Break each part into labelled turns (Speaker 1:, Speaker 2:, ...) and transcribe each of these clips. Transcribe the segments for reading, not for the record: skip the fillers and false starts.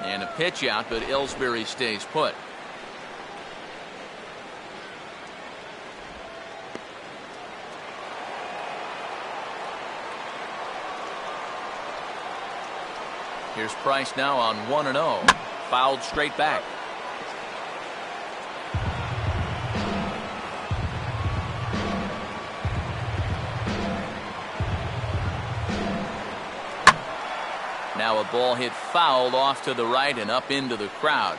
Speaker 1: And a pitch out, but Ellsbury stays put. Here's Price now on 1-0. Fouled straight back. Now a ball hit fouled off to the right and up into the crowd.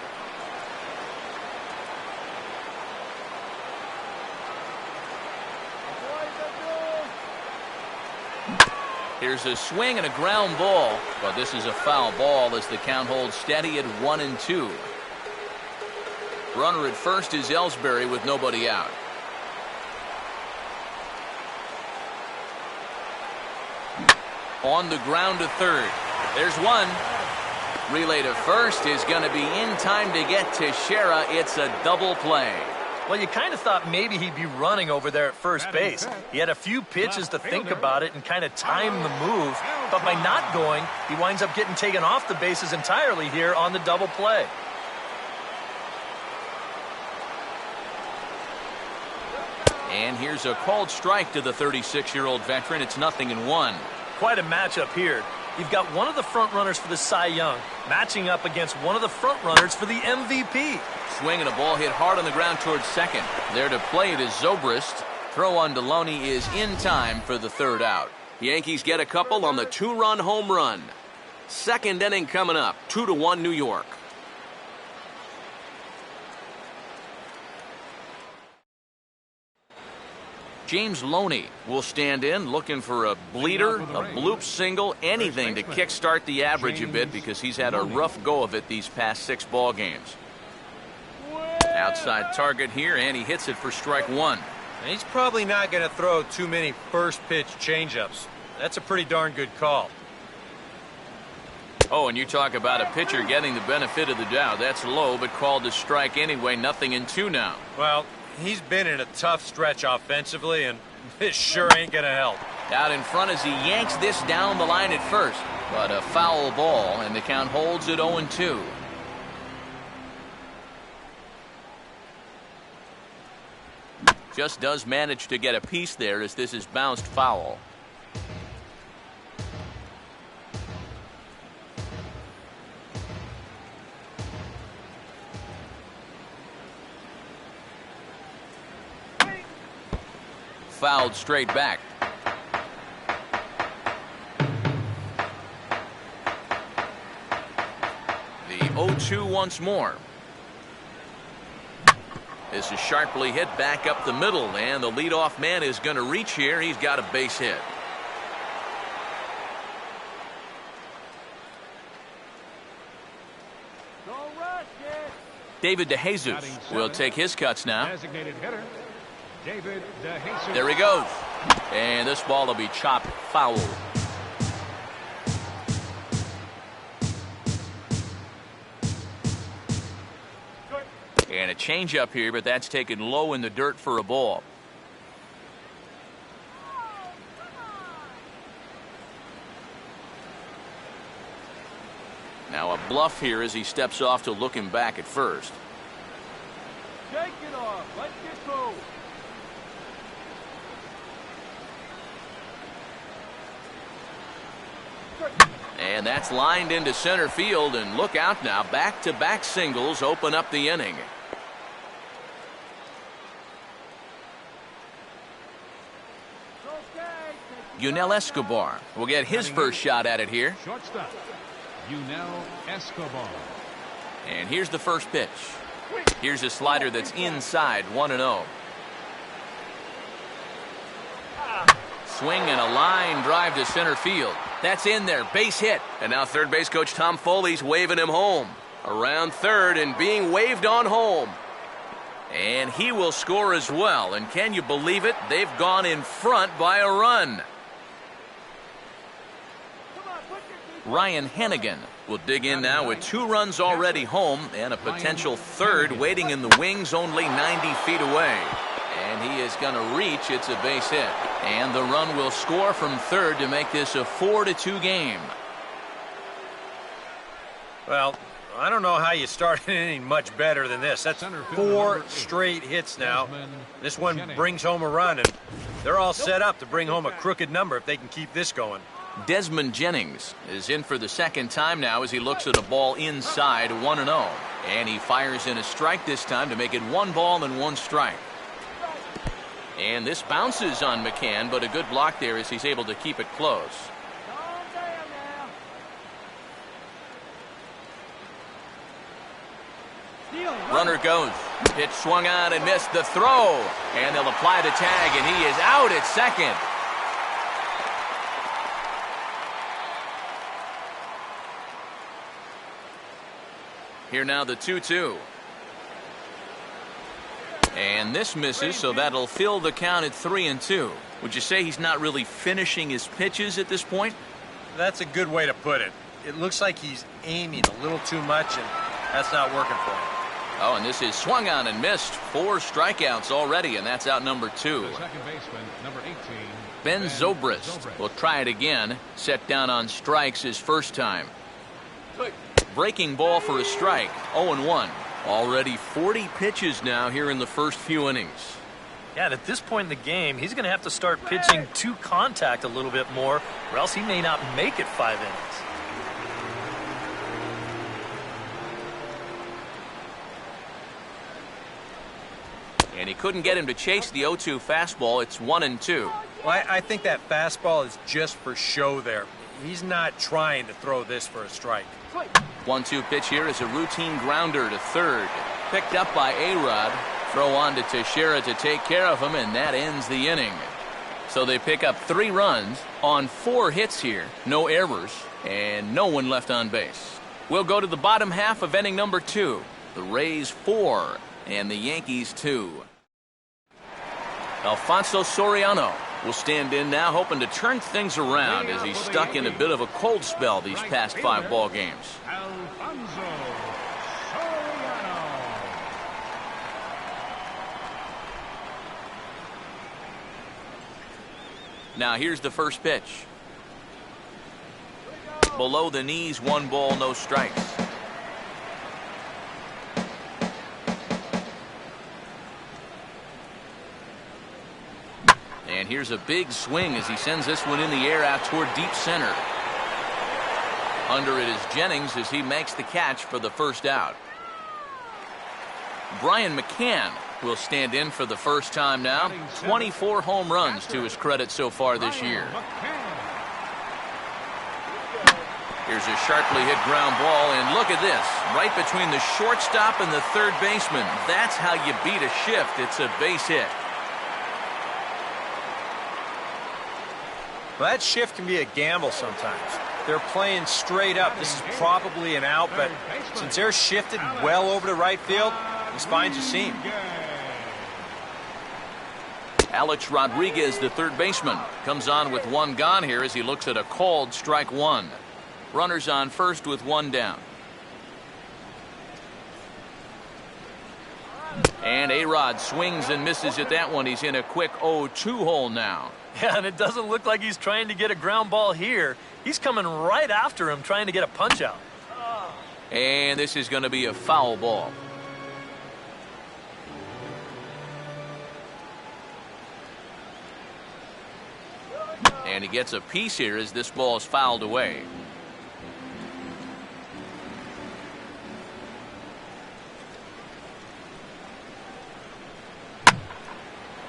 Speaker 1: Here's a swing and a ground ball, but this is a foul ball as the count holds steady at 1-2. Runner at first is Ellsbury with nobody out. On the ground to third. There's one. Relay to first is going to be in time to get to Shera. It's a double play.
Speaker 2: Well, you kind of thought maybe he'd be running over there at first base. He had a few pitches to think about it and kind of time the move. But by not going, he winds up getting taken off the bases entirely here on the double play.
Speaker 1: And here's a called strike to the 36-year-old veteran. It's 0-1.
Speaker 2: Quite a matchup here. You've got one of the front runners for the Cy Young matching up against one of the front runners for the MVP.
Speaker 1: Swing and a ball hit hard on the ground towards second. There to play it is Zobrist. Throw on Deloney is in time for the third out. Yankees get a couple on the two-run home run. Second inning coming up. 2-1 New York. James Loney will stand in looking for a bleeder, a bloop single, anything to kickstart the average a bit because he's had a rough go of it these past 6 ball games. Outside target here, and he hits it for strike one.
Speaker 3: And he's probably not going to throw too many first pitch changeups. That's a pretty darn good call.
Speaker 1: Oh, and you talk about a pitcher getting the benefit of the doubt. That's low, but called to strike anyway. 0-2 now.
Speaker 3: Well, he's been in a tough stretch offensively, and this sure ain't going to help.
Speaker 1: Out in front as he yanks this down the line at first. But a foul ball, and the count holds at 0-2. Just does manage to get a piece there as this is bounced foul. Fouled straight back. The 0-2 once more. This is sharply hit back up the middle, and the leadoff man is going to reach here. He's got a base hit. David DeJesus will take his cuts now. There he goes. And this ball will be chopped foul. And a changeup here, but that's taken low in the dirt for a ball. Now a bluff here as he steps off to look him back at first.
Speaker 4: Shake it off. Let's get go.
Speaker 1: And that's lined into center field, and look out now. Back-to-back singles open up the inning. Yunel Escobar will get his first shot at it here.
Speaker 4: Shortstop, Yunel Escobar.
Speaker 1: And here's the first pitch. Here's a slider that's inside, 1-0. Swing and a line drive to center field. That's in there, base hit. And now third base coach Tom Foley's waving him home. Around third and being waved on home. And he will score as well. And can you believe it? They've gone in front by a run. Ryan Hennigan will dig in now with 2 runs already home and a potential third waiting in the wings only 90 feet away. And he is going to reach. It's a base hit. And the run will score from third to make this a 4-2 game.
Speaker 3: Well, I don't know how you start an inning much better than this. That's 4 straight hits now. This one brings home a run, and they're all set up to bring home a crooked number if they can keep this going.
Speaker 1: Desmond Jennings is in for the second time now as he looks at a ball inside 1-0. And he fires in a strike this time to make it 1 ball and 1 strike. And this bounces on McCann, but a good block there as he's able to keep it close. Runner goes. Pitch swung on and missed. The throw. And they'll apply the tag, and he is out at second. Here now the 2-2. And this misses, so that'll fill the count at 3-2. Would you say he's not really finishing his pitches at this point?
Speaker 3: That's a good way to put it. It looks like he's aiming a little too much, and that's not working for him.
Speaker 1: Oh, and this is swung on and missed. 4 strikeouts already, and that's out number 2.
Speaker 5: The second baseman, number 18.
Speaker 1: Ben Zobrist will try it again. Set down on strikes his first time. Breaking ball for a strike. 0-1. Already 40 pitches now here in the first few innings.
Speaker 2: Yeah, and at this point in the game, he's going to have to start pitching to contact a little bit more, or else he may not make it 5 innings.
Speaker 1: And he couldn't get him to chase the 0-2 fastball. It's 1-2.
Speaker 3: Well, I think that fastball is just for show there. He's not trying to throw this for a strike.
Speaker 1: 1-2 pitch here is a routine grounder to third. Picked up by A-Rod. Throw on to Teixeira to take care of him, and that ends the inning. So they pick up 3 runs on 4 hits here. No errors, and no one left on base. We'll go to the bottom half of inning number 2. The Rays 4 and the Yankees 2. Alfonso Soriano will stand in now, hoping to turn things around as he's stuck in a bit of a cold spell these past 5 ball games.
Speaker 5: Alfonso Soriano.
Speaker 1: Now here's the first pitch. Below the knees, 1 ball, no strikes. And here's a big swing as he sends this one in the air out toward deep center. Under it is Jennings as he makes the catch for the first out. Brian McCann will stand in for the first time now. 24 home runs to his credit so far this year. Here's a sharply hit ground ball, and look at this. Right between the shortstop and the third baseman. That's how you beat a shift. It's a base hit.
Speaker 3: Well, that shift can be a gamble sometimes. They're playing straight up. This is probably an out, but since they're shifted well over to right field, this finds a seam.
Speaker 1: Alex Rodriguez, the third baseman, comes on with 1 gone here as he looks at a called strike 1. Runners on first with 1 down. And A-Rod swings and misses at that one. He's in a quick 0-2 hole now.
Speaker 2: Yeah, and it doesn't look like he's trying to get a ground ball here. He's coming right after him, trying to get a punch out.
Speaker 1: And this is going to be a foul ball. And he gets a piece here as this ball is fouled away.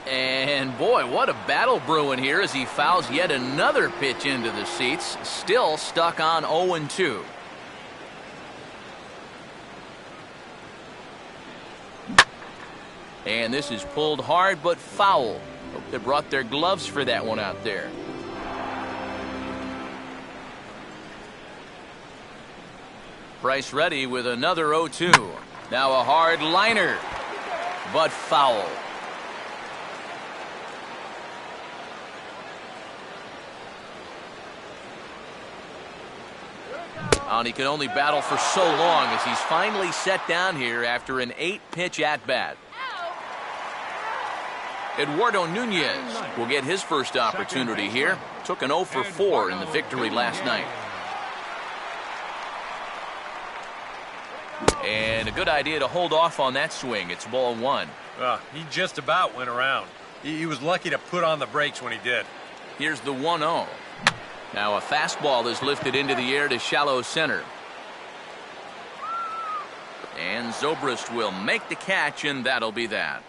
Speaker 1: And boy, what a battle brewing here as he fouls yet another pitch into the seats. Still stuck on 0-2. And this is pulled hard but foul. Hope they brought their gloves for that one out there. Price ready with another 0-2. Now a hard liner, but foul. And he can only battle for so long as he's finally set down here after an 8-pitch at-bat. Eduardo Nunez will get his first opportunity here. Took an 0-for-4 in the victory last night. And a good idea to hold off on that swing. It's ball one.
Speaker 3: He just about went around. He was lucky to put on the brakes when he did.
Speaker 1: Here's the 1-0. Now a fastball is lifted into the air to shallow center. And Zobrist will make the catch, and that'll be that.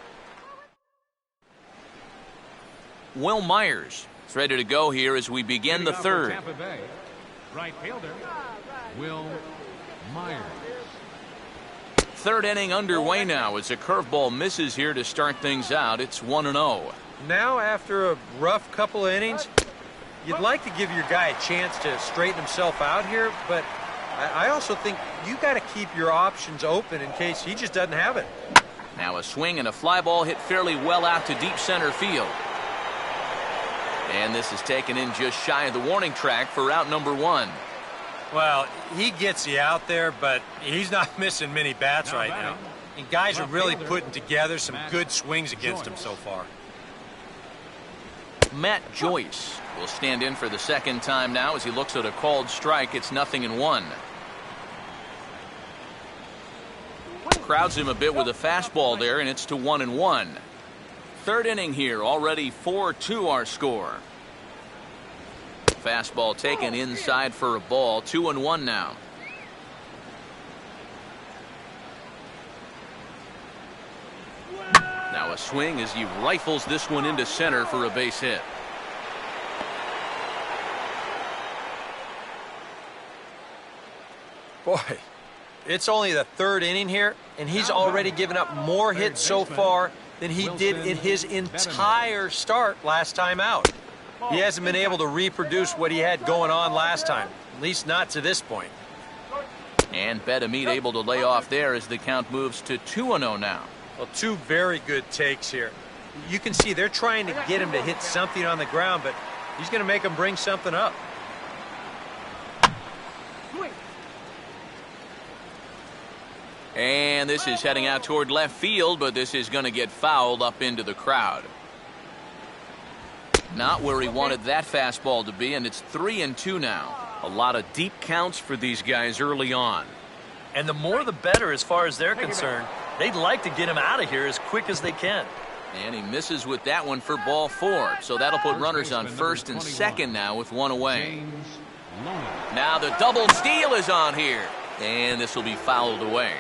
Speaker 1: Will Myers is ready to go here as we begin the third.
Speaker 5: Tampa Bay, right fielder, Will Myers.
Speaker 1: Third inning underway now as a curveball misses here to start things out. It's 1-0.
Speaker 3: Now, after a rough couple of innings, you'd like to give your guy a chance to straighten himself out here, but I also think you got to keep your options open in case he just doesn't have it.
Speaker 1: Now a swing and a fly ball hit fairly well out to deep center field. And this is taken in just shy of the warning track for out number one.
Speaker 3: Well, he gets you out there, but he's not missing many bats right now. And guys are really putting together some good swings against him so far.
Speaker 1: Matt Joyce will stand in for the second time now as he looks at a called strike. It's 0-1. Crowds him a bit with a fastball there, and it's to 1-1. Third inning here, already 4-2 our score. Fastball taken inside for a ball. 2-1 now. Now a swing as he rifles this one into center for a base hit.
Speaker 3: Boy, it's only the third inning here, and he's already given up more hits so far than he did in his entire start last time out. He hasn't been able to reproduce what he had going on last time, at least not to this point.
Speaker 1: And Betamit able to lay off there as the count moves to 2-0 now.
Speaker 3: Well, two very good takes here. You can see they're trying to get him to hit something on the ground, but he's going to make him bring something up.
Speaker 1: And this is heading out toward left field, but this is going to get fouled up into the crowd. Not where he wanted that fastball to be, and it's 3-2 now. A lot of deep counts for these guys early on.
Speaker 2: And the more the better as far as they're concerned. They'd like to get him out of here as quick as they can.
Speaker 1: And he misses with that one for ball four. So that'll put runners on first and second now with one away. Now the double steal is on here. And this will be fouled away.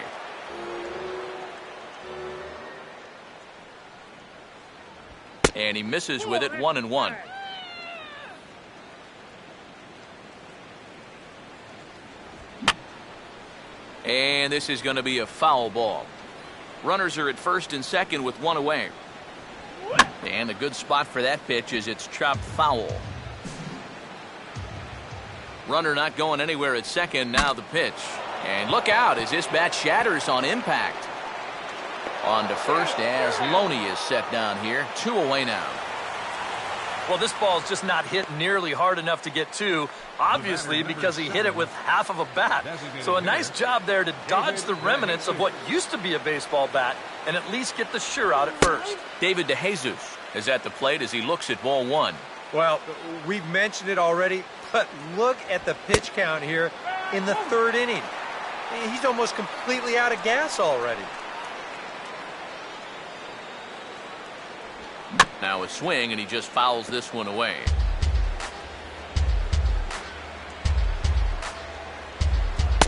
Speaker 1: And he misses with it, 1-1. And this is going to be a foul ball. Runners are at first and second with one away. And a good spot for that pitch is it's chopped foul. Runner not going anywhere at second. Now the pitch. And look out as this bat shatters on impact. On to first as Loney is set down here. 2 away now.
Speaker 2: Well, this ball's just not hit nearly hard enough to get to, obviously because he hit it with half of a bat. So a nice job there to dodge the remnants of what used to be a baseball bat and at least get the sure out at first.
Speaker 1: David DeJesus is at the plate as he looks at ball one.
Speaker 3: Well, we've mentioned it already, but look at the pitch count here in the third inning. He's almost completely out of gas already.
Speaker 1: Now a swing, and he just fouls this one away.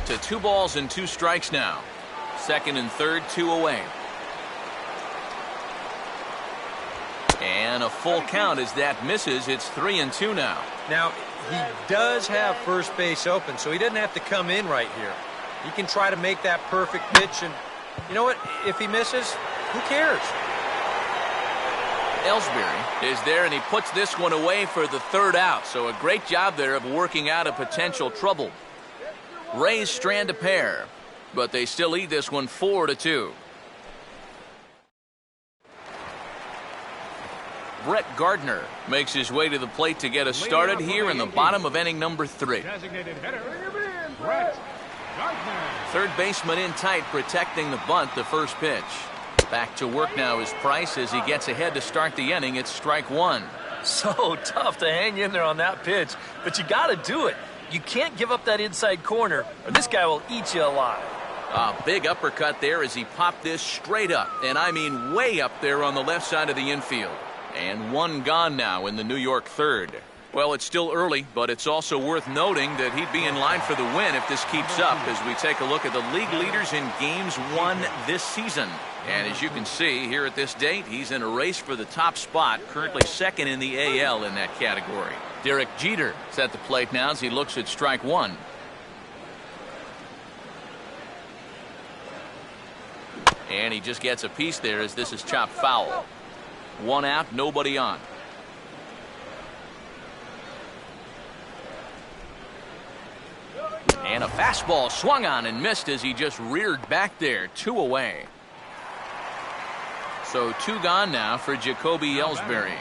Speaker 1: To 2 balls and 2 strikes now. Second and third, 2 away. And a full count as that misses. It's 3-2 now.
Speaker 3: Now, he does have first base open, so he doesn't have to come in right here. He can try to make that perfect pitch, and you know what? If he misses, who cares?
Speaker 1: Ellsbury is there, and he puts this one away for the third out. So a great job there of working out a potential trouble. Rays strand a pair, but they still lead this one 4-2. Brett Gardner makes his way to the plate to get us started here in the bottom of inning number 3.
Speaker 5: Designated hitter, Brett Gardner.
Speaker 1: Third baseman in tight, protecting the bunt, the first pitch. Back to work now is Price as he gets ahead to start the inning. It's strike one.
Speaker 2: So tough to hang in there on that pitch, but you got to do it. You can't give up that inside corner, or this guy will eat you alive.
Speaker 1: A big uppercut there as he popped this straight up, and I mean way up there on the left side of the infield. And one gone now in the New York third. Well, it's still early, but it's also worth noting that he'd be in line for the win if this keeps up as we take a look at the league leaders in games won this season. And as you can see here at this date, he's in a race for the top spot, currently second in the AL in that category. Derek Jeter is at the plate now as he looks at strike one. And he just gets a piece there as this is chopped foul. One out, nobody on. And a fastball swung on and missed as he just reared back there. 2 away. So 2 gone now for Jacoby Ellsbury.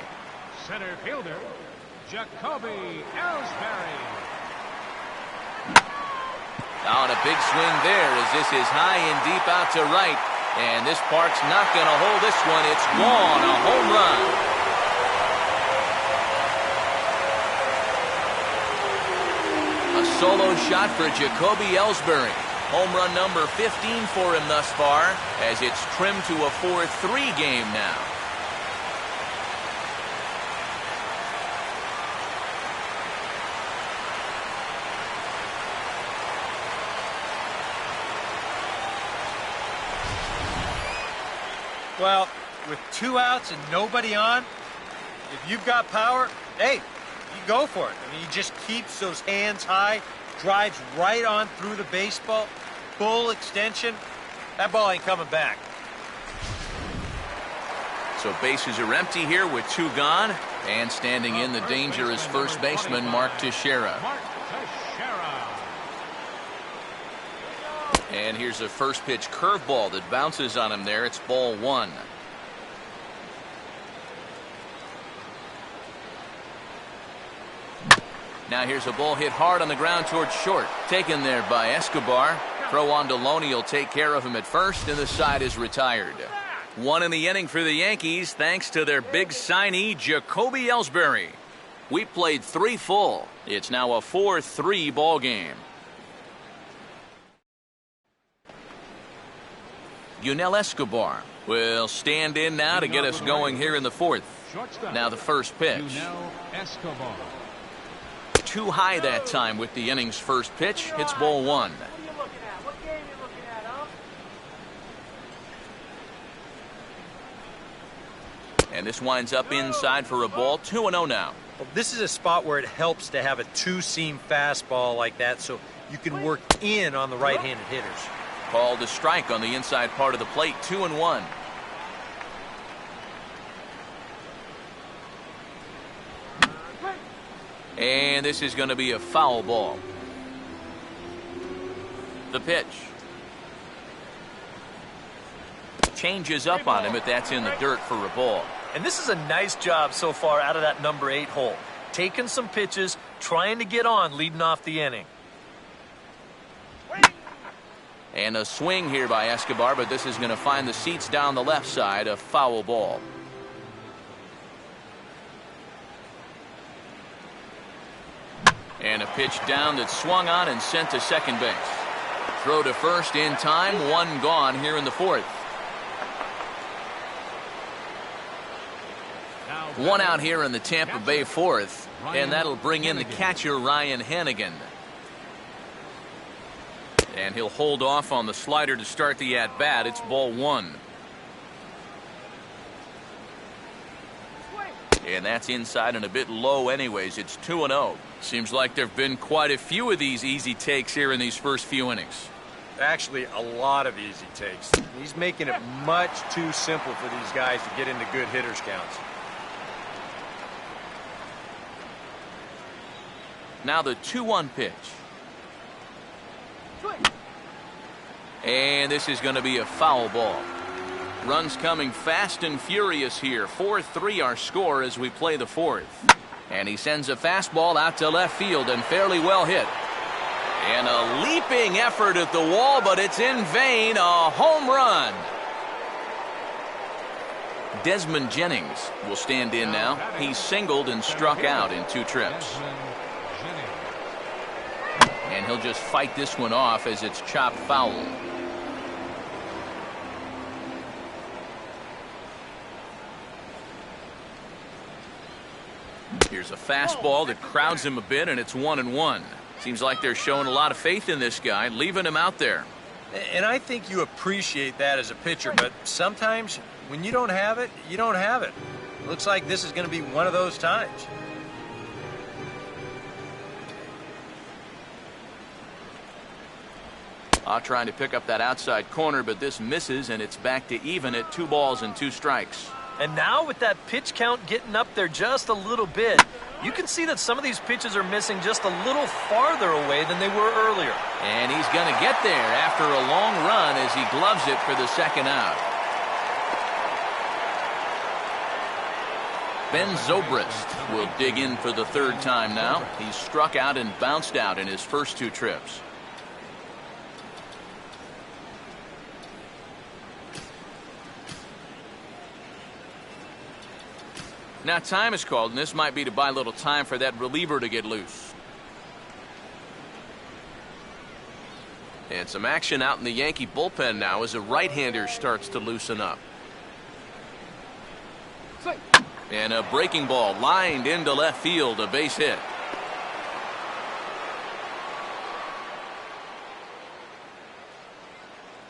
Speaker 5: Center fielder, Jacoby Ellsbury.
Speaker 1: On a big swing there as this is high and deep out to right. And this park's not going to hold this one. It's gone. A home run. A solo shot for Jacoby Ellsbury. Home run number 15 for him thus far as it's trimmed to a 4-3 game now.
Speaker 3: Well, with 2 outs and nobody on, if you've got power, hey, you go for it. I mean, he just keeps those hands high, drives right on through the baseball, full extension. That ball ain't coming back.
Speaker 1: So bases are empty here with 2 gone, and standing in the danger is first baseman Mark Teixeira. And here's a first pitch curveball that bounces on him there. It's ball 1. Now here's a ball hit hard on the ground towards short. Taken there by Escobar. Throw on to Loney will take care of him at first, and the side is retired. 1 in the inning for the Yankees thanks to their big signee Jacoby Ellsbury. We played 3 full. It's now a 4-3 ball game. Yunel Escobar will stand in now to get us going here in the 4th. Now the first pitch. Too high that time with the inning's first pitch. It's ball 1. And this winds up inside for a ball. 2-0 now.
Speaker 3: Well, this is a spot where it helps to have a 2-seam fastball like that so you can work in on the right-handed hitters.
Speaker 1: Called a strike on the inside part of the plate. 2-1. And this is going to be a foul ball. The pitch. Changes up on him, but that's in the dirt for a ball.
Speaker 2: And this is a nice job so far out of that number 8 hole. Taking some pitches, trying to get on leading off the inning.
Speaker 1: And a swing here by Escobar, but this is going to find the seats down the left side. A foul ball. And a pitch down that swung on and sent to second base. Throw to first in time. 1 gone here in the 4th. 1 out here in the Tampa Bay 4th, and that'll bring in the catcher Ryan Hannigan. And he'll hold off on the slider to start the at-bat. It's ball 1. And that's inside and a bit low anyways. It's 2-0. Seems like there have been quite a few of these easy takes here in these first few innings.
Speaker 3: Actually, a lot of easy takes. He's making it much too simple for these guys to get into good hitters counts.
Speaker 1: Now the 2-1 pitch. And this is going to be a foul ball. Runs coming fast and furious here. 4-3 our score as we play the 4th. And he sends a fastball out to left field and fairly well hit. And a leaping effort at the wall, but it's in vain. A home run. Desmond Jennings will stand in now. He singled and struck out in 2 trips. And he'll just fight this one off as it's chopped foul. Here's a fastball that crowds him a bit, and it's 1-1. Seems like they're showing a lot of faith in this guy, leaving him out there.
Speaker 3: And I think you appreciate that as a pitcher, but sometimes when you don't have it, you don't have it. Looks like this is going to be one of those times.
Speaker 1: Trying to pick up that outside corner, but this misses, and it's back to even at 2 balls and 2 strikes.
Speaker 2: And now with that pitch count getting up there just a little bit, you can see that some of these pitches are missing just a little farther away than they were earlier.
Speaker 1: And he's going to get there after a long run as he gloves it for the second out. Ben Zobrist will dig in for the 3rd time now. He's struck out and bounced out in his first 2 trips. Now time is called, and this might be to buy a little time for that reliever to get loose. And some action out in the Yankee bullpen now as a right-hander starts to loosen up. And a breaking ball lined into left field, a base hit.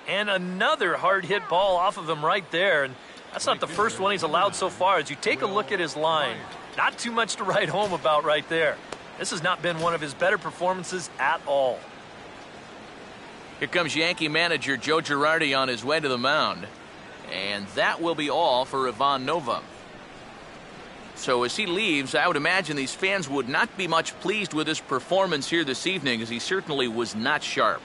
Speaker 2: And another hard hit ball off of him right there. And that's not the first one he's allowed so far. As you take a look at his line, not too much to write home about right there. This has not been one of his better performances at all.
Speaker 1: Here comes Yankee manager Joe Girardi on his way to the mound. And that will be all for Ivan Nova. So as he leaves, I would imagine these fans would not be much pleased with his performance here this evening, as he certainly was not sharp.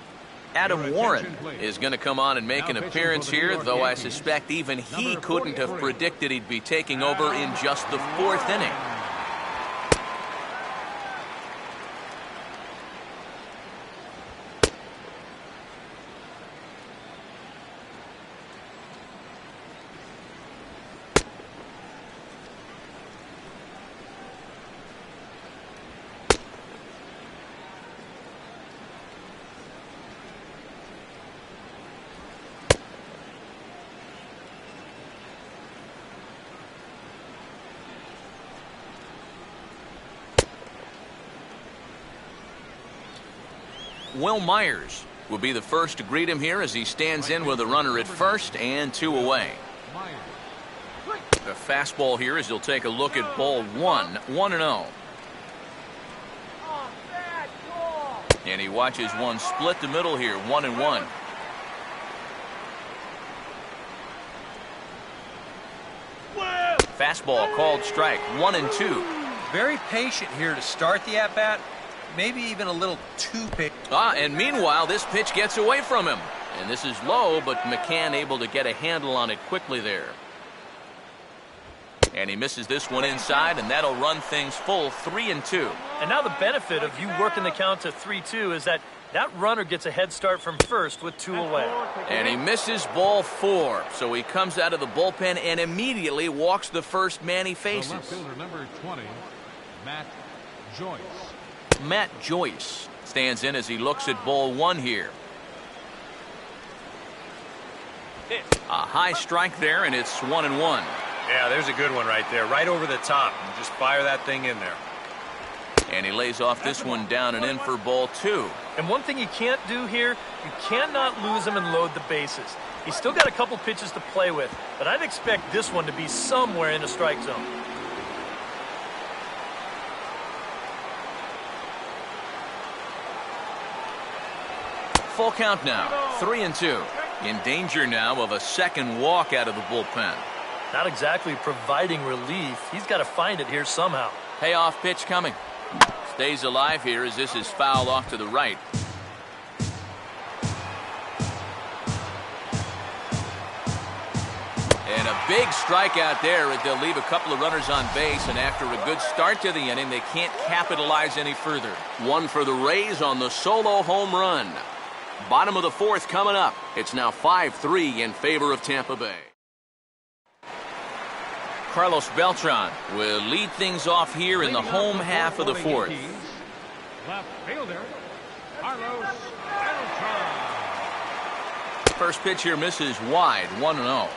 Speaker 1: Adam Warren is going to come on and make an appearance here, though I suspect even he couldn't have predicted he'd be taking over in just the 4th inning. Will Myers will be the first to greet him here as he stands in with a runner at first and 2 away. The fastball here as he'll take a look at ball 1, 1-0. And he watches one split the middle here, 1-1. Fastball called strike, 1-2.
Speaker 3: Very patient here to start the at-bat. Maybe even a little too patient.
Speaker 1: And meanwhile, this pitch gets away from him. And this is low, but McCann able to get a handle on it quickly there. And he misses this one inside, and that'll run things full 3-2.
Speaker 2: And now the benefit of you working the count to 3-2 is that runner gets a head start from first with 2 away.
Speaker 1: And he misses ball 4. So he comes out of the bullpen and immediately walks the first man he faces.
Speaker 5: Left fielder number 20, Matt Joyce.
Speaker 1: Matt Joyce stands in as he looks at ball 1 here. A high strike there, and it's 1-1.
Speaker 3: Yeah, there's a good one right there, right over the top. And just fire that thing in there.
Speaker 1: And he lays off this one down and in for ball 2.
Speaker 2: And one thing you can't do here, you cannot lose him and load the bases. He's still got a couple pitches to play with, but I'd expect this one to be somewhere in the strike zone.
Speaker 1: Full count now, 3-2. In danger now of a second walk out of the bullpen.
Speaker 2: Not exactly providing relief. He's got to find it here somehow.
Speaker 1: Payoff pitch coming. Stays alive here as this is fouled off to the right. And a big strikeout there as they'll leave a couple of runners on base, and after a good start to the inning, they can't capitalize any further. One for the Rays on the solo home run. Bottom of the 4th coming up. It's now 5-3 in favor of Tampa Bay. Carlos Beltran will lead things off here in the home half of the 4th.
Speaker 5: Left fielder, Carlos Beltran.
Speaker 1: First pitch here misses wide, 1-0.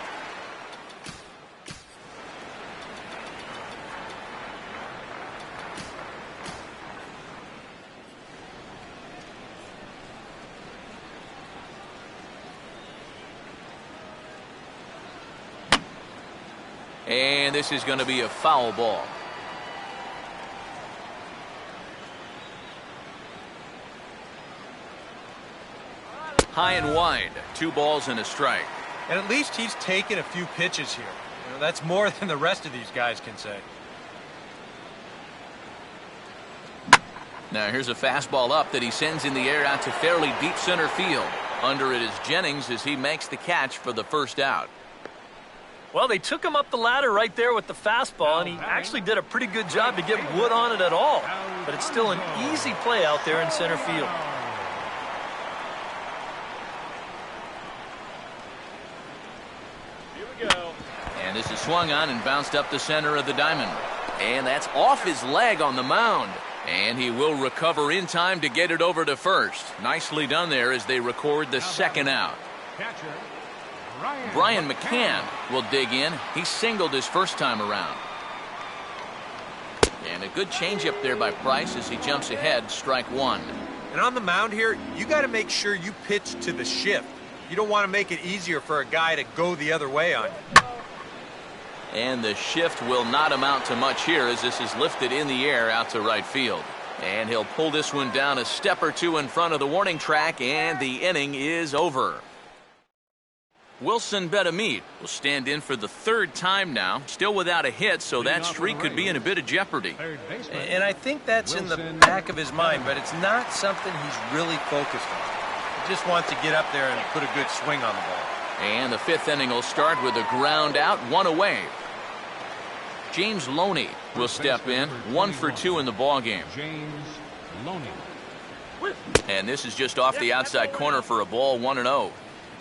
Speaker 1: And this is going to be a foul ball. High and wide, 2 balls and a strike.
Speaker 3: And at least he's taken a few pitches here. You know, that's more than the rest of these guys can say.
Speaker 1: Now here's a fastball up that he sends in the air out to fairly deep center field. Under it is Jennings as he makes the catch for the first out.
Speaker 2: Well, they took him up the ladder right there with the fastball, and he actually did a pretty good job to get wood on it at all. But it's still an easy play out there in center field.
Speaker 1: And this is swung on and bounced up the center of the diamond. And that's off his leg on the mound. And he will recover in time to get it over to first. Nicely done there as they record the second out.
Speaker 5: Catcher,
Speaker 1: Brian McCann will dig in. He singled his first time around. And a good changeup there by Price as he jumps ahead, strike 1.
Speaker 3: And on the mound here, you got to make sure you pitch to the shift. You don't want to make it easier for a guy to go the other way on you.
Speaker 1: And the shift will not amount to much here as this is lifted in the air out to right field. And he'll pull this one down a step or two in front of the warning track, and the inning is over. Wilson Betamit will stand in for the 3rd time now, still without a hit, so that streak could be in a bit of jeopardy.
Speaker 3: And I think that's in the back of his mind, but it's not something he's really focused on. He just wants to get up there and put a good swing on the ball.
Speaker 1: And the 5th inning will start with a ground out, 1 away. James Loney will step in, 1 for 2 in the ball game.
Speaker 5: James Loney.
Speaker 1: And this is just off the outside corner for a ball, 1-0.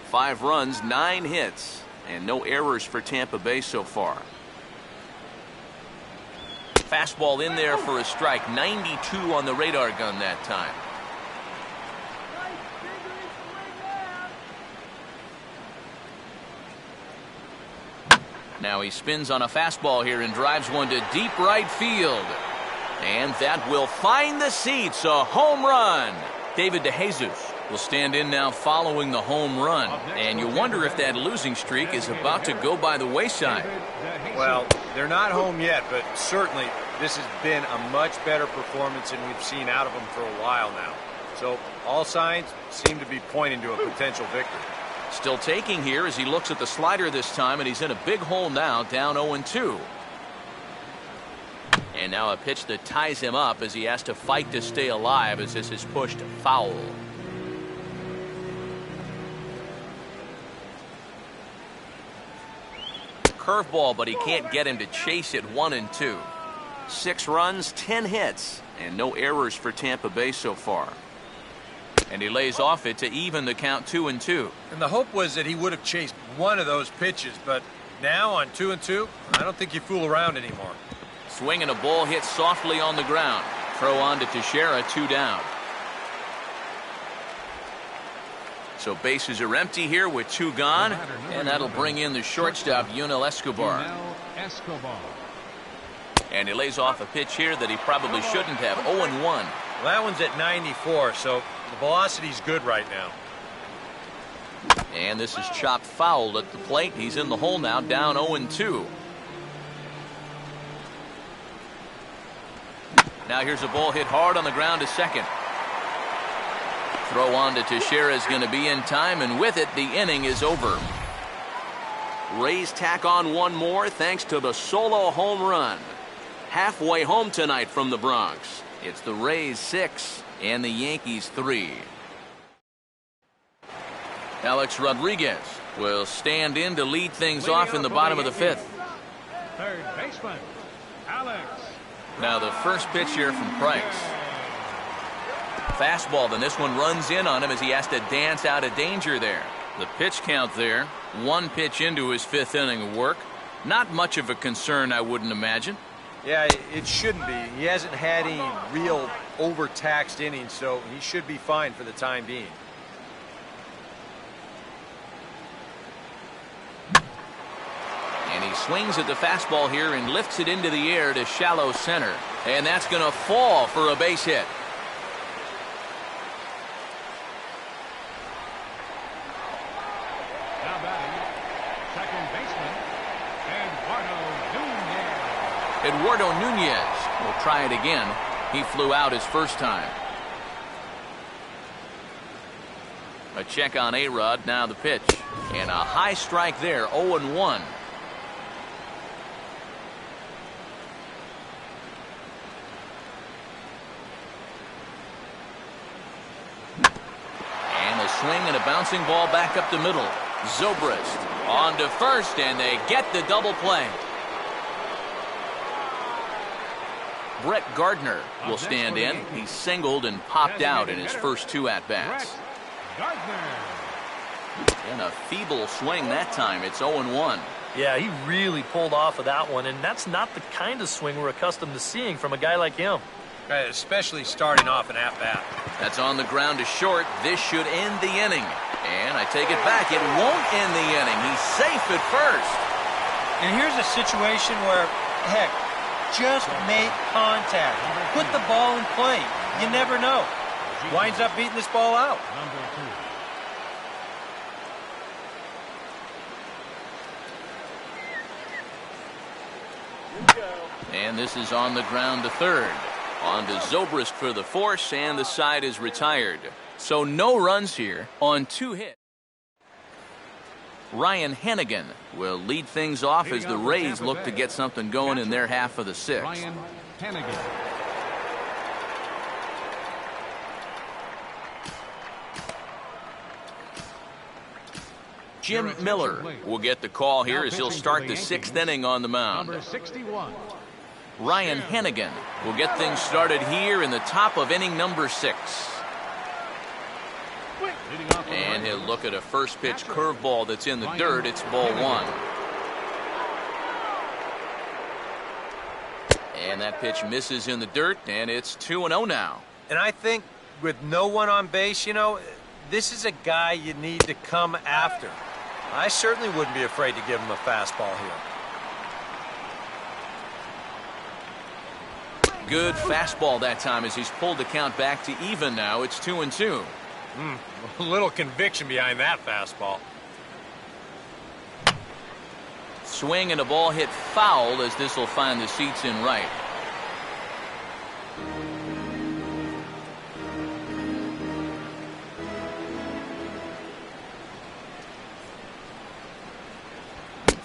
Speaker 1: 5 runs, 9 hits, and no errors for Tampa Bay so far. Fastball in there for a strike, 92 on the radar gun that time. Now he spins on a fastball here and drives one to deep right field. And that will find the seats, a home run. David DeJesus will stand in now following the home run. And you wonder if that losing streak is about to go by the wayside.
Speaker 3: Well, they're not home yet, but certainly this has been a much better performance than we've seen out of them for a while now. So all signs seem to be pointing to a potential victory.
Speaker 1: Still taking here as he looks at the slider this time, and he's in a big hole now, down 0-2. And now a pitch that ties him up as he has to fight to stay alive as this is pushed foul. Curveball, but he can't get him to chase it, 1-2. 6 runs, 10 hits, and no errors for Tampa Bay so far. And he lays off it to even the count, 2-2.
Speaker 3: And the hope was that he would have chased one of those pitches, but now on 2-2, I don't think you fool around anymore.
Speaker 1: Swinging a ball hit softly on the ground. Throw on to Teixeira, 2 down. So bases are empty here with 2 gone, and that'll bring in the shortstop, Yunel Escobar. And he lays off a pitch here that he probably shouldn't have, 0-1.
Speaker 3: Well, that one's at 94, so the velocity's good right now.
Speaker 1: And this is chopped foul at the plate. He's in the hole now, down 0-2. Now here's a ball hit hard on the ground to second. Throw on to Teixeira is going to be in time, and with it, the inning is over. Rays tack on one more thanks to the solo home run. Halfway home tonight from the Bronx. It's the Rays 6 and the Yankees 3. Alex Rodriguez will stand in to lead things off in the bottom of the 5th.
Speaker 5: Third baseman, Alex.
Speaker 1: Now the first pitch here from Price. Fastball, then this one runs in on him as he has to dance out of danger there. The pitch count there, 1 pitch into his 5th inning of work. Not much of a concern, I wouldn't imagine.
Speaker 3: Yeah, it shouldn't be. He hasn't had any real overtaxed innings, so he should be fine for the time being.
Speaker 1: And he swings at the fastball here and lifts it into the air to shallow center. And that's going to fall for a base hit.
Speaker 5: Now batting, second baseman, Eduardo Nunez.
Speaker 1: Eduardo Nunez will try it again. He flew out his first time. A check on A-Rod, now the pitch. And a high strike there, 0-1. And a swing and a bouncing ball back up the middle. Zobrist on to first, and they get the double play. Brett Gardner will stand in. He singled and popped out in his first 2 at-bats. And a feeble swing that time. It's 0-1.
Speaker 2: Yeah, he really pulled off of that one, and that's not the kind of swing we're accustomed to seeing from a guy like him.
Speaker 3: Especially starting off an at-bat.
Speaker 1: That's on the ground to short. This should end the inning. And I take it back. It won't end the inning. He's safe at first.
Speaker 3: And here's a situation where, heck, just make contact. Put the ball in play. You never know. Winds up beating this ball out.
Speaker 1: And this is on the ground to third. On to Zobrist for the force, and the side is retired. So no runs here on 2 hits. Ryan Hennigan will lead things off as the Rays look to get something going in their half of the 6th.
Speaker 5: Ryan Hennigan.
Speaker 1: Jim Miller will get the call here as he'll start the 6th inning on the mound.
Speaker 5: Number 61.
Speaker 1: Ryan Hennigan will get things started here in the top of inning number 6. And he'll look at a first pitch curveball that's in the dirt. It's ball 1. And that pitch misses in the dirt, and it's 2-0 now.
Speaker 3: And I think with no one on base, you know, this is a guy you need to come after. I certainly wouldn't be afraid to give him a fastball here.
Speaker 1: Good fastball that time as he's pulled the count back to even now. It's 2-2.
Speaker 3: A little conviction behind that fastball.
Speaker 1: Swing and a ball hit foul as this will find the seats in right.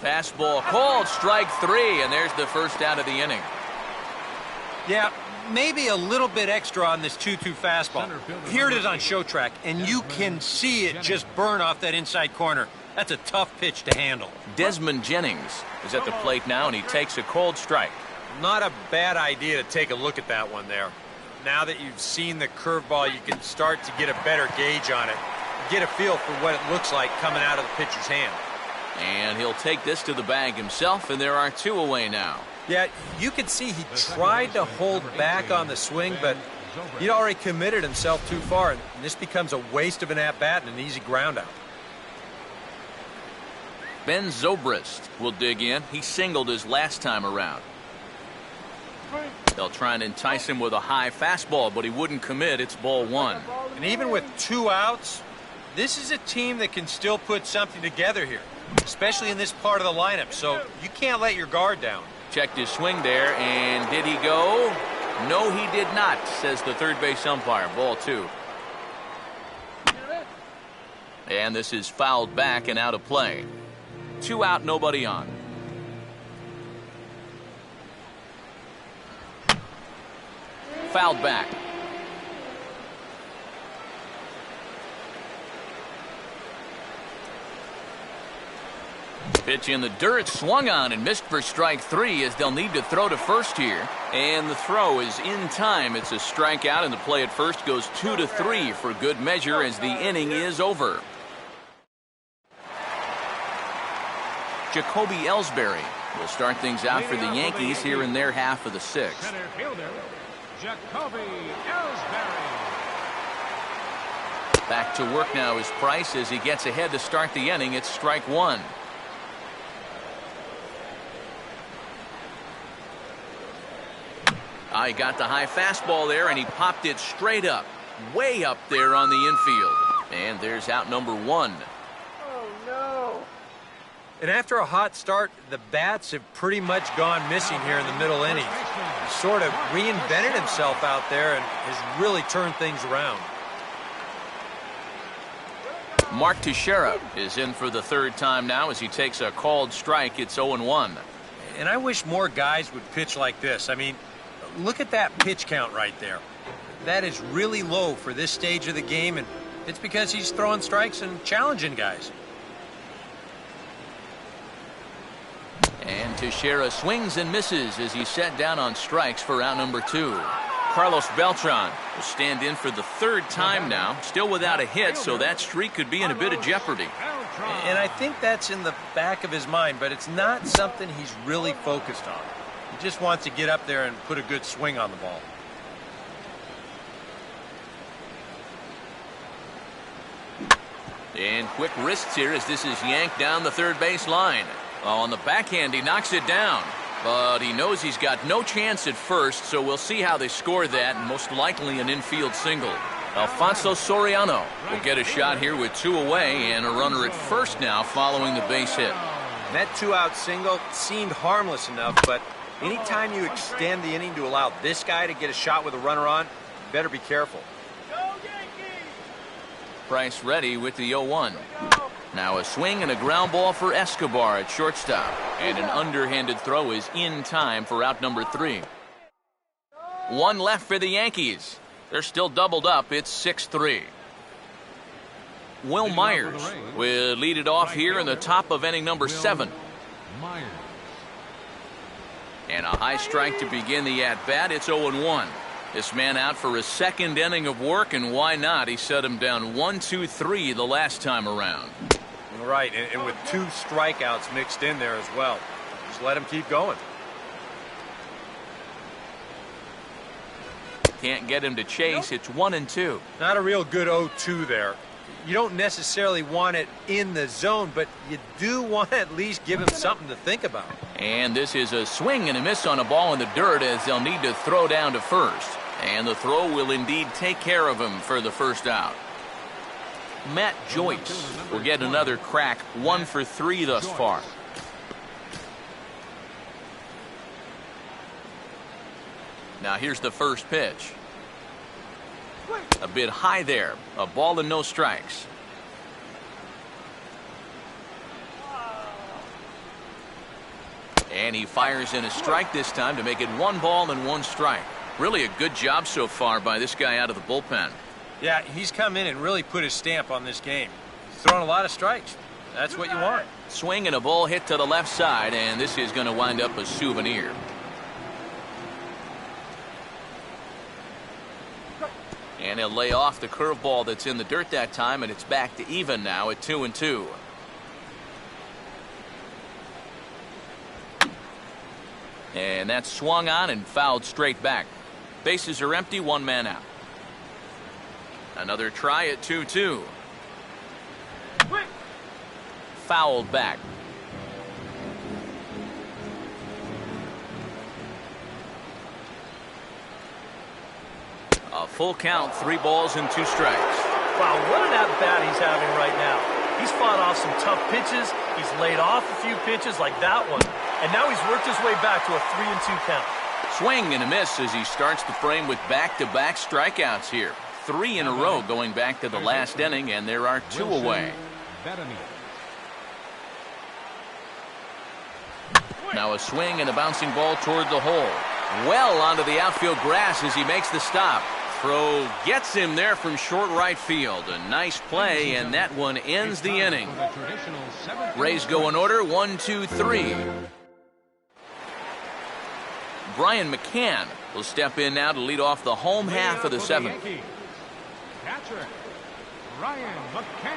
Speaker 1: Fastball called, strike 3, and there's the first out of the inning.
Speaker 3: Yeah, maybe a little bit extra on this 2-2 fastball. Here it is on show track, and you can see it just burn off that inside corner. That's a tough pitch to handle.
Speaker 1: Desmond Jennings is at the plate now, and he takes a cold strike.
Speaker 3: Not a bad idea to take a look at that one there. Now that you've seen the curveball, you can start to get a better gauge on it. Get a feel for what it looks like coming out of the pitcher's hand.
Speaker 1: And he'll take this to the bag himself, and there are 2 away now.
Speaker 3: Yeah, you can see he tried to hold back on the swing, but he'd already committed himself too far, and this becomes a waste of an at-bat and an easy ground-out.
Speaker 1: Ben Zobrist will dig in. He singled his last time around. They'll try and entice him with a high fastball, but he wouldn't commit. It's ball 1.
Speaker 3: And even with 2 outs, this is a team that can still put something together here, especially in this part of the lineup, so you can't let your guard down.
Speaker 1: Checked his swing there, and did he go? No, he did not, says the third base umpire. Ball 2. And this is fouled back and out of play. 2 out, nobody on. Fouled back. Pitch in the dirt, swung on and missed for strike 3 as they'll need to throw to first here. And the throw is in time. It's a strikeout, and the play at first goes 2-3 for good measure as the inning is over. Jacoby Ellsbury will start things out for the Yankees here in their half of the 6th.
Speaker 5: Center fielder, Jacoby Ellsbury.
Speaker 1: Back to work now is Price as he gets ahead to start the inning. It's strike 1. He got the high fastball there, and he popped it straight up, way up there on the infield. And there's out number 1.
Speaker 4: Oh, no.
Speaker 3: And after a hot start, the bats have pretty much gone missing here in the middle innings. He sort of reinvented himself out there and has really turned things around.
Speaker 1: Mark Teixeira is in for the third time now as he takes a called strike. It's 0-1.
Speaker 3: And I wish more guys would pitch like this. I mean, look at that pitch count right there. That is really low for this stage of the game, and it's because he's throwing strikes and challenging guys.
Speaker 1: And Teixeira swings and misses as he's set down on strikes for out number 2. Carlos Beltran will stand in for the third time now, still without a hit, so that streak could be in a bit of jeopardy.
Speaker 3: And I think that's in the back of his mind, but it's not something he's really focused on. He just wants to get up there and put a good swing on the ball.
Speaker 1: And quick wrists here as this is yanked down the third base line. On the backhand, he knocks it down. But he knows he's got no chance at first, so we'll see how they score that, and most likely an infield single. Alfonso Soriano will get a shot here with 2 away and a runner at first now following the base hit.
Speaker 3: That 2-out single seemed harmless enough, but anytime you extend the inning to allow this guy to get a shot with a runner on, you better be careful.
Speaker 1: Price ready with the 0-1. Now a swing and a ground ball for Escobar at shortstop. And an underhanded throw is in time for out number 3. 1 left for the Yankees. They're still doubled up. It's 6-3. Will Myers will lead it off here in the top of inning number 7. And a high strike to begin the at-bat. It's 0-1. This man out for a second inning of work, and why not? He set him down 1-2-3 the last time around.
Speaker 3: Right, and with 2 strikeouts mixed in there as well. Just let him keep going.
Speaker 1: Can't get him to chase. It's 1-2.
Speaker 3: Not a real good 0-2 there. You don't necessarily want it in the zone, but you do want to at least give him something to think about.
Speaker 1: And this is a swing and a miss on a ball in the dirt as they'll need to throw down to first. And the throw will indeed take care of him for the first out. Matt Joyce will get another crack, 1 for 3 thus far. Now here's the first pitch. A bit high there. A ball and no strikes. And he fires in a strike this time to make it 1 ball and 1 strike. Really a good job so far by this guy out of the bullpen.
Speaker 3: Yeah, he's come in and really put his stamp on this game. He's throwing a lot of strikes. That's what you want.
Speaker 1: Swing and a ball hit to the left side, and this is going to wind up a souvenir. And he'll lay off the curveball that's in the dirt that time, and it's back to even now at 2-2. And that's swung on and fouled straight back. Bases are empty, 1 man out. Another try at 2-2. Fouled back. A full count, 3 balls and 2 strikes.
Speaker 2: Wow, what an at-bat he's having right now. He's fought off some tough pitches. He's laid off a few pitches like that one. And now he's worked his way back to a 3-2 count.
Speaker 1: Swing and a miss as he starts the frame with back-to-back strikeouts here. 3 in a row going back to the last inning, and there are 2 away. Now a swing and a bouncing ball toward the hole. Well onto the outfield grass as he makes the stop. Throw gets him there from short right field. A nice play, and that one ends the inning. Rays go in order, 1, 2, 3. Brian McCann will step in now to lead off the home half of the 7th.
Speaker 5: Catcher, Brian McCann.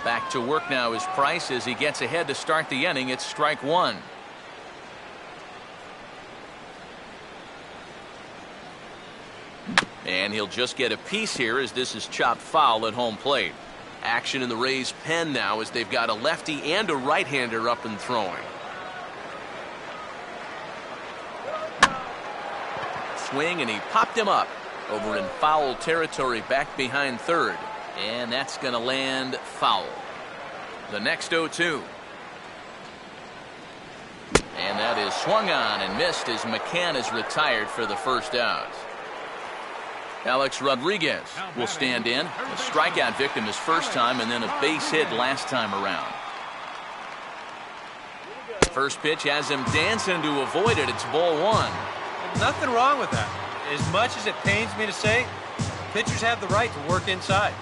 Speaker 1: Back to work now is Price as he gets ahead to start the inning. It's strike 1. And he'll just get a piece here as this is chopped foul at home plate. Action in the Rays' pen now as they've got a lefty and a right-hander up and throwing. Swing, and he popped him up over in foul territory back behind third. And that's going to land foul. The next 0-2. And that is swung on and missed as McCann is retired for the first out. Alex Rodriguez will stand in. A strikeout victim his first time and then a base hit last time around. First pitch has him dancing to avoid it. It's ball one.
Speaker 3: Nothing wrong with that. As much as it pains me to say, pitchers have the right to work inside.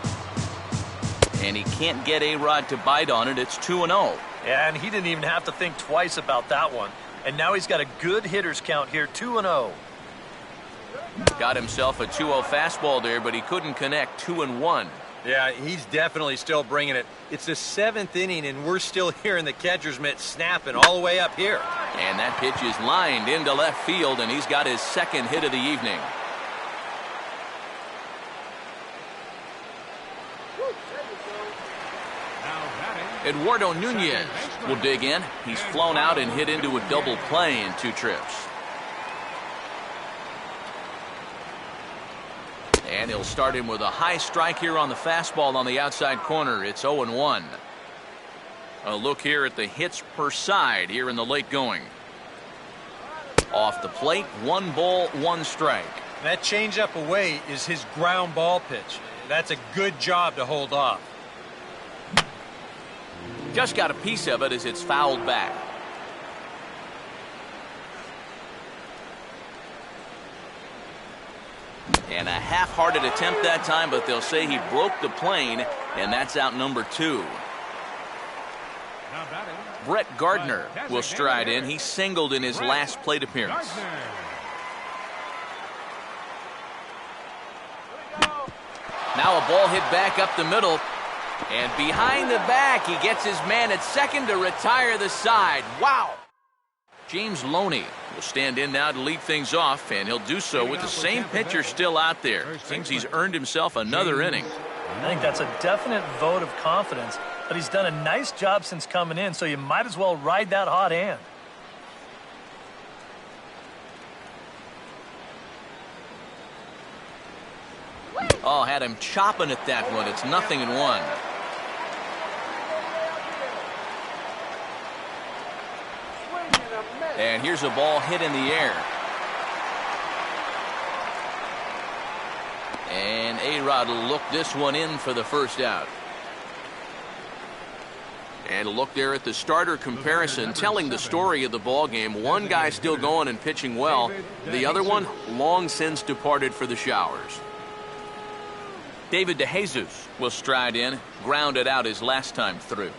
Speaker 1: And he can't get A-Rod to bite on it. It's 2-0.
Speaker 2: Yeah, and he didn't even have to think twice about that one. And now he's got a good hitter's count here, 2-0.
Speaker 1: Got himself a 2-0 fastball there, but he couldn't connect. 2-1.
Speaker 3: Yeah, he's definitely still bringing it. It's the 7th inning, and we're still hearing the catcher's mitt snapping all the way up here.
Speaker 1: And that pitch is lined into left field, and he's got his second hit of the evening. Eduardo Nunez will dig in. He's flown out and hit into a double play in 2 trips. And he'll start him with a high strike here on the fastball on the outside corner. It's 0-1. A look here at the hits per side here in the late going. Off the plate, 1 ball, 1 strike.
Speaker 3: That changeup away is his ground ball pitch. That's a good job to hold off.
Speaker 1: Just got a piece of it as it's fouled back. And a half-hearted attempt that time, but they'll say he broke the plane, and that's out number 2. Brett Gardner will stride in. He singled in his last plate appearance. Now a ball hit back up the middle. And behind the back, he gets his man at second to retire the side. Wow! James Loney will stand in now to lead things off, and he'll do so with the same pitcher still out there. Seems he's earned himself another inning.
Speaker 2: I think that's a definite vote of confidence, but he's done a nice job since coming in, so you might as well ride that hot hand.
Speaker 1: Oh, had him chopping at that one. It's 0-1. And here's a ball hit in the air. And A-Rod will look this one in for the first out. And a look there at the starter comparison, telling the story of the ball game. One guy still going and pitching well. The other one long since departed for the showers. David DeJesus will stride in, grounded out his last time through.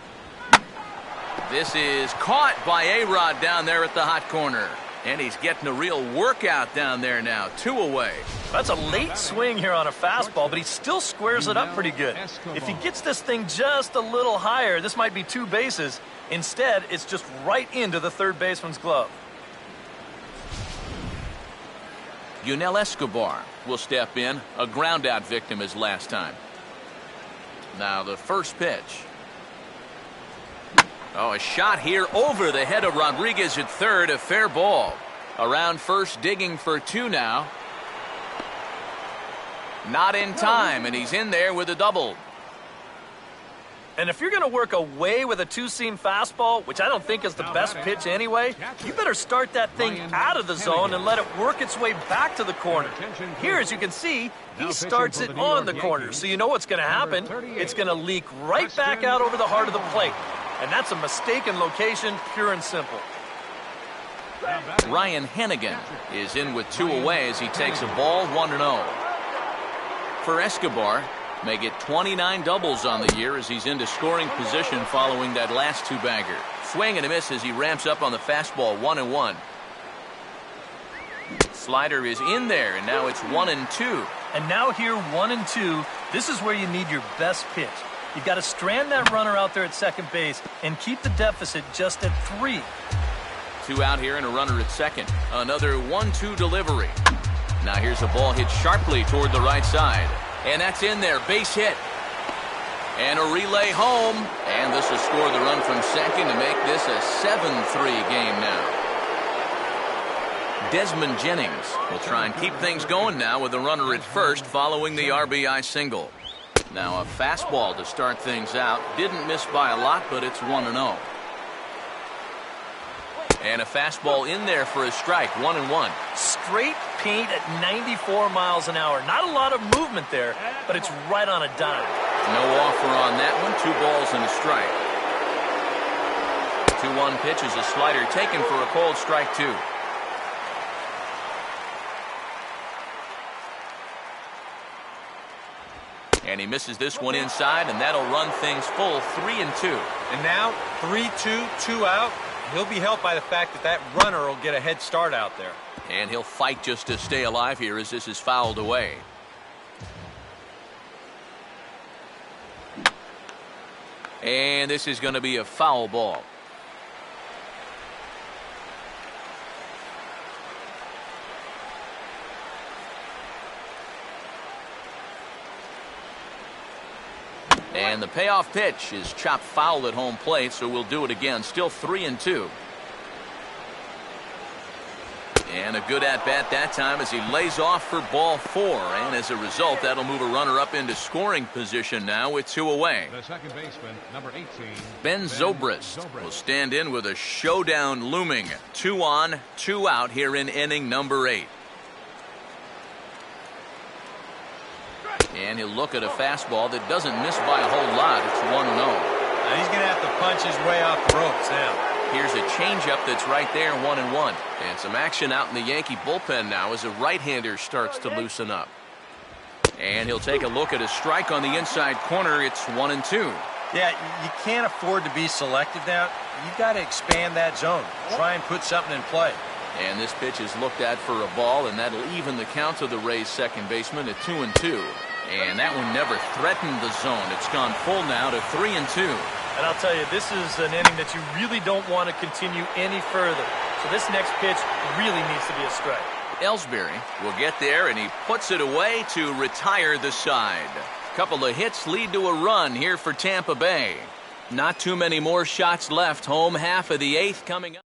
Speaker 1: This is caught by A-Rod down there at the hot corner. And he's getting a real workout down there now. 2 away.
Speaker 2: That's a late swing here on a fastball, but he still squares it up pretty good. If he gets this thing just a little higher, this might be 2 bases. Instead, it's just right into the third baseman's glove.
Speaker 1: Yunel Escobar will step in, a ground-out victim his last time. Now the first pitch. Oh, a shot here over the head of Rodriguez at third, a fair ball. Around first, digging for 2 now. Not in time, and he's in there with a double.
Speaker 2: And if you're going to work away with a 2-seam fastball, which I don't think is the best pitch anyway, you better start that thing out of the zone and let it work its way back to the corner. Here, as you can see, he starts it on the corner, so you know what's going to happen. It's going to leak right back out over the heart of the plate. And that's a mistaken location, pure and simple.
Speaker 1: Ryan Hennigan is in with 2 away as he takes a ball, 1-0. For Escobar, may get 29 doubles on the year as he's into scoring position following that last 2-bagger. Swing and a miss as he ramps up on the fastball, 1-1. Slider is in there, and now it's 1-2.
Speaker 2: And now here, 1-2, this is where you need your best pitch. You've got to strand that runner out there at second base and keep the deficit just at 3.
Speaker 1: 2 out here and a runner at second. Another 1-2 delivery. Now here's a ball hit sharply toward the right side. And that's in there, base hit. And a relay home. And this will score the run from second to make this a 7-3 game now. Desmond Jennings will try and keep things going now with a runner at first following the RBI single. Now a fastball to start things out. Didn't miss by a lot, but it's 1-0. And a fastball in there for a strike, 1-1.
Speaker 2: Straight paint at 94 miles an hour. Not a lot of movement there, but it's right on a dime.
Speaker 1: No offer on that one. 2 balls and a strike. 2-1 pitch is a slider taken for a called strike 2. And he misses this one inside, and that'll run things full 3-2.
Speaker 3: And now 3-2, 2 out. He'll be helped by the fact that that runner will get a head start out there.
Speaker 1: And he'll fight just to stay alive here as this is fouled away. And this is going to be a foul ball. And the payoff pitch is chopped foul at home plate, so we'll do it again. Still 3-2. And a good at-bat that time as he lays off for ball 4. And as a result, that'll move a runner up into scoring position now with 2 away.
Speaker 5: The second baseman, number 18.
Speaker 1: Ben Zobrist will stand in with a showdown looming. 2 on, 2 out here in inning number 8. And he'll look at a fastball that doesn't miss by a whole lot. It's 1-0.
Speaker 3: Now he's going to have to punch his way off the ropes now.
Speaker 1: Here's a changeup that's right there, 1-1. And some action out in the Yankee bullpen now as a right-hander starts to loosen up. And he'll take a look at a strike on the inside corner. It's 1-2.
Speaker 3: Yeah, you can't afford to be selective now. You've got to expand that zone. Try and put something in play.
Speaker 1: And this pitch is looked at for a ball, and that'll even the count of the Rays' second baseman at 2-2. And that one never threatened the zone. It's gone full now to 3-2.
Speaker 2: And I'll tell you, this is an inning that you really don't want to continue any further. So this next pitch really needs to be a strike.
Speaker 1: Ellsbury will get there, and he puts it away to retire the side. A couple of hits lead to a run here for Tampa Bay. Not too many more shots left. Home half of the 8th coming up.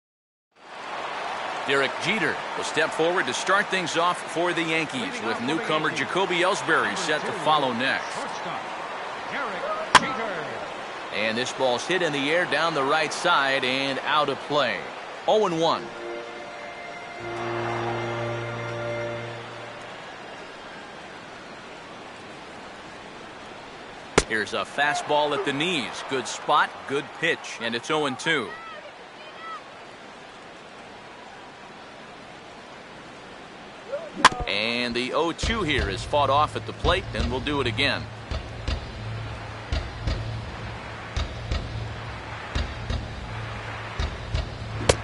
Speaker 1: Derek Jeter will step forward to start things off for the Yankees with newcomer Jacoby Ellsbury set to follow next. And this ball's hit in the air down the right side and out of play. 0-1. Here's a fastball at the knees. Good spot, good pitch, and it's 0-2. And the 0-2 here is fought off at the plate, and we'll do it again.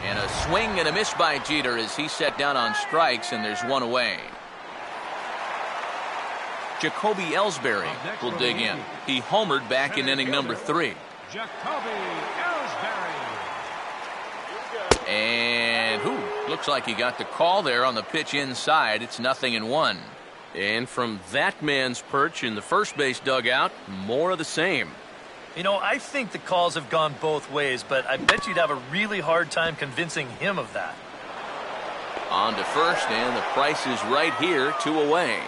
Speaker 1: And a swing and a miss by Jeter as he set down on strikes, and there's 1 away. Jacoby Ellsbury will dig in. He homered back in inning number 3.
Speaker 5: Jacoby Ellsbury.
Speaker 1: And looks like he got the call there on the pitch inside. It's 0-1. And from that man's perch in the first base dugout, more of the same.
Speaker 2: You know, I think the calls have gone both ways, but I bet you'd have a really hard time convincing him of that.
Speaker 1: On to first, and the price is right here, 2 away.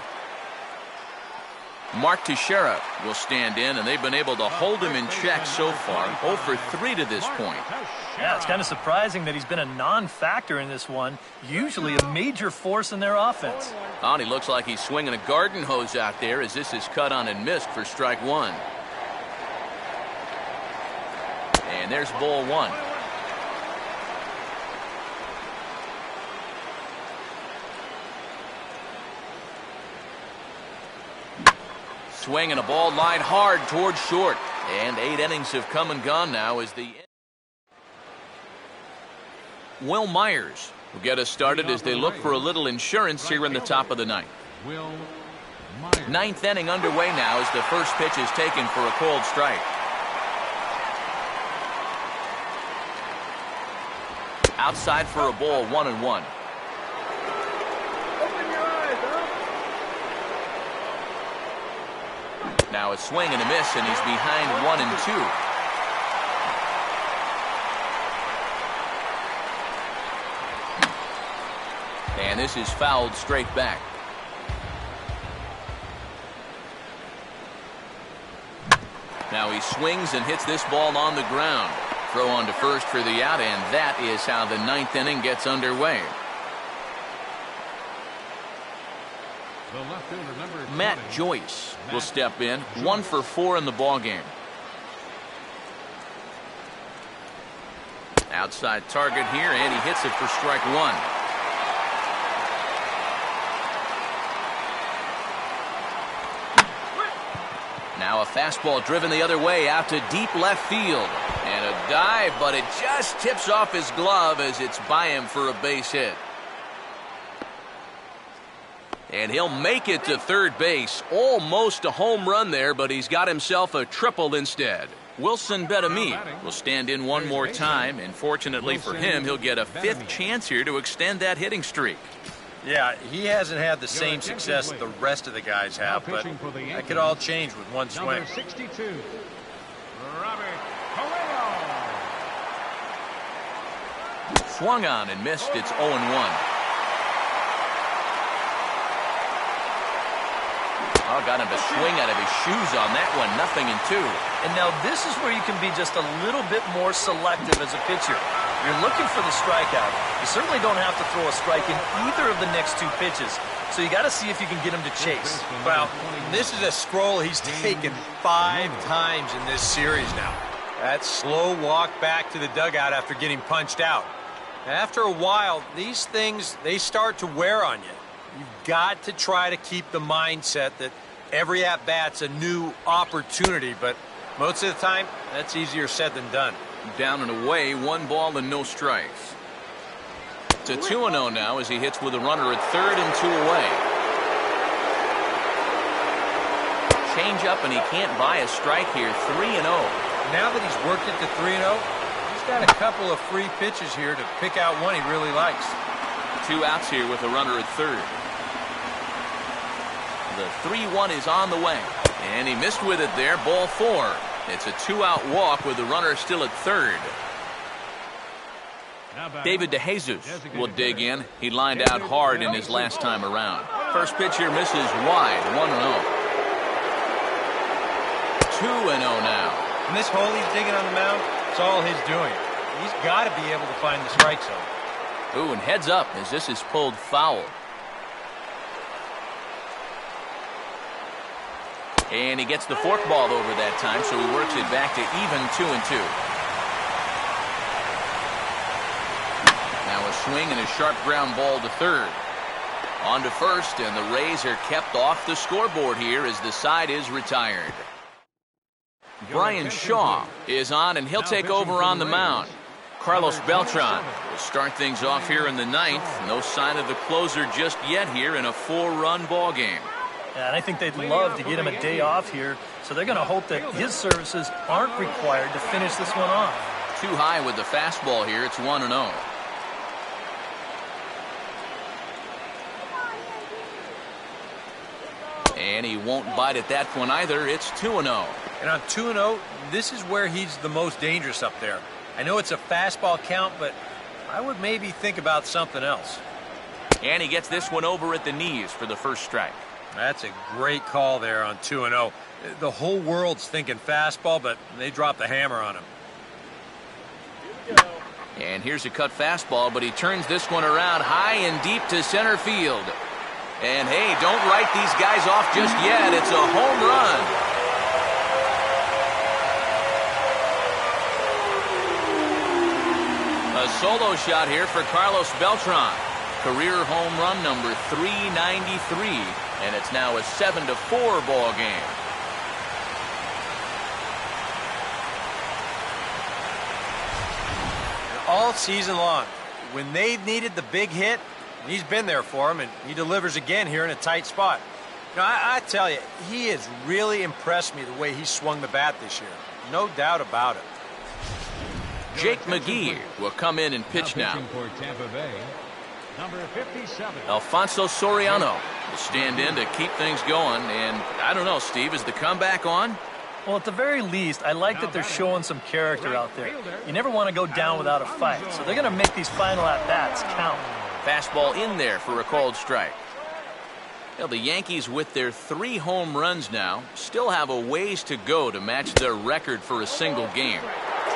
Speaker 1: Mark Teixeira will stand in, and they've been able to hold him in check so far. 0 for 3 to this point.
Speaker 2: Yeah, it's kind of surprising that he's been a non-factor in this one. Usually a major force in their offense.
Speaker 1: He looks like he's swinging a garden hose out there as this is cut on and missed for strike 1. And there's ball 1. Swing and a ball lined hard towards short. And 8 innings have come and gone now as the Will Myers will get us started as they look for a little insurance here in the top of the 9th.
Speaker 5: Will Myers.
Speaker 1: 9th inning underway now as the first pitch is taken for a called strike. Outside for a ball, 1-1. Now a swing and a miss, and he's behind 1-2. And this is fouled straight back. Now he swings and hits this ball on the ground. Throw on to first for the out, and that is how the 9th inning gets underway.
Speaker 5: The left fielder, number 20,
Speaker 1: Matt Joyce will step in, 1 for 4 in the ballgame. Outside target here, and he hits it for strike 1. Now a fastball driven the other way out to deep left field. And a dive, but it just tips off his glove as it's by him for a base hit. And he'll make it to third base. Almost a home run there, but he's got himself a triple instead. Wilson Betemit will stand in one more time, and fortunately for him, he'll get a 5th chance here to extend that hitting streak.
Speaker 3: Yeah, he hasn't had the same success that the rest of the guys have, but that could all change with one swing.
Speaker 5: number 62, Robert Correa.
Speaker 1: Swung on and missed. It's 0-1. Oh, got him to swing out of his shoes on that one. 0-2.
Speaker 2: And now this is where you can be just a little bit more selective as a pitcher. You're looking for the strikeout. You certainly don't have to throw a strike in either of the next 2 pitches. So you got to see if you can get him to chase.
Speaker 3: Well, this is a scroll he's taken 5 times in this series now. That slow walk back to the dugout after getting punched out. After a while, these things, they start to wear on you. You've got to try to keep the mindset that every at-bat's a new opportunity, but most of the time, that's easier said than done.
Speaker 1: Down and away, 1 ball and no strikes. It's a 2-0 now as he hits with a runner at third and 2 away. Change up, and he can't buy a strike here. 3-0.
Speaker 3: Now that he's worked it to 3-0, he's got a couple of free pitches here to pick out one he really likes.
Speaker 1: 2 outs here with a runner at third. The 3-1 is on the way, and he missed with it there. Ball 4. It's a 2-out walk with the runner still at third. David DeJesus will dig in. He lined out hard in his last time around. First pitch here misses wide. 1-0. 2-0 now.
Speaker 3: And this hole he's digging on the mound, it's all his doing. He's got to be able to find the strike zone.
Speaker 1: Ooh, and heads up as this is pulled foul. And he gets the forkball over that time, so he works it back to even 2-2. Now a swing and a sharp ground ball to third. On to first, and the Rays are kept off the scoreboard here as the side is retired. Brian Shaw is on, and he'll take over on the mound. Carlos Beltran will start things off here in the 9th. No sign of the closer just yet here in a 4-run ball game.
Speaker 2: Yeah, and I think they'd love to get him a day off here, so they're going to hope that his services aren't required to finish this one off.
Speaker 1: Too high with the fastball here. It's 1-0. And he won't bite at that one either. It's 2-0.
Speaker 3: And on 2-0, this is where he's the most dangerous up there. I know it's a fastball count, but I would maybe think about something else.
Speaker 1: And he gets this one over at the knees for the first strike.
Speaker 3: That's a great call there on 2-0. The whole world's thinking fastball, but they dropped the hammer on him.
Speaker 1: And here's a cut fastball, but he turns this one around high and deep to center field. And hey, don't write these guys off just yet. It's a home run. A solo shot here for Carlos Beltran. Career home run number 393. And it's now a 7-4 ball game.
Speaker 3: All season long, when they've needed the big hit, he's been there for them, and he delivers again here in a tight spot. You know, I tell you, he has really impressed me the way he swung the bat this year. No doubt about it.
Speaker 1: Jake McGee will come in and pitch now.
Speaker 5: For Tampa Bay, number 57.
Speaker 1: Alfonso Soriano will stand in to keep things going. And I don't know, Steve, is the comeback on?
Speaker 2: Well, at the very least, I like that they're showing some character out there. You never want to go down without a fight, so they're going to make these final at-bats count.
Speaker 1: Fastball in there for a called strike. Well, the Yankees, with their 3 home runs now, still have a ways to go to match their record for a single game.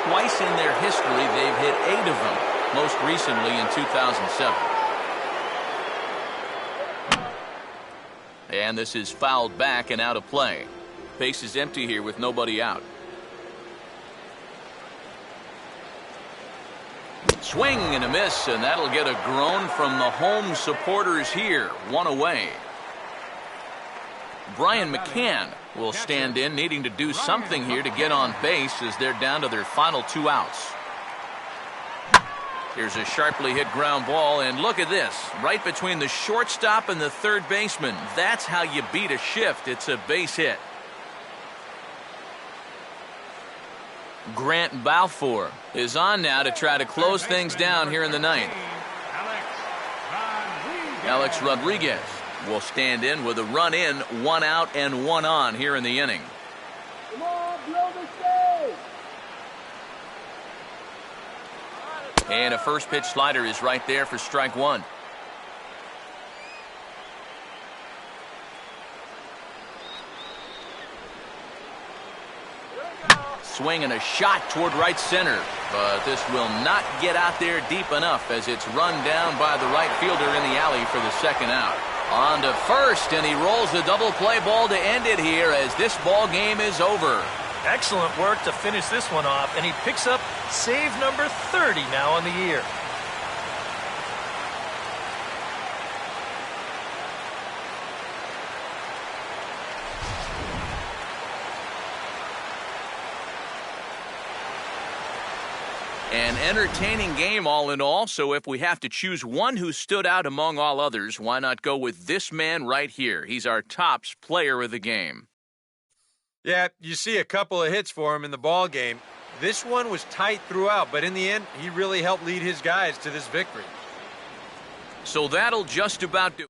Speaker 1: Twice in their history, they've hit 8 of them, most recently in 2007. And this is fouled back and out of play. Base is empty here with nobody out. Swing and a miss, and that'll get a groan from the home supporters here. 1 away. Brian McCann will stand in, needing to do something here to get on base as they're down to their final 2 outs. Here's a sharply hit ground ball, and look at this. Right between the shortstop and the third baseman. That's how you beat a shift. It's a base hit. Grant Balfour is on now to try to close things down here in the 9th. Alex Rodriguez will stand in with a run in, 1 out and 1 on here in the inning.
Speaker 4: Come on, blow the stage.
Speaker 1: And a first pitch slider is right there for strike 1. Swing and a shot toward right center, but this will not get out there deep enough as it's run down by the right fielder in the alley for the 2nd out. On to first, and he rolls the double play ball to end it here as this ball game is over.
Speaker 2: Excellent work to finish this one off, and he picks up save number 30 now on the year.
Speaker 1: An entertaining game all in all, so if we have to choose one who stood out among all others, why not go with this man right here? He's our tops player of the game.
Speaker 3: Yeah, you see a couple of hits for him in the ball game. This one was tight throughout, but in the end, he really helped lead his guys to this victory.
Speaker 1: So that'll just about do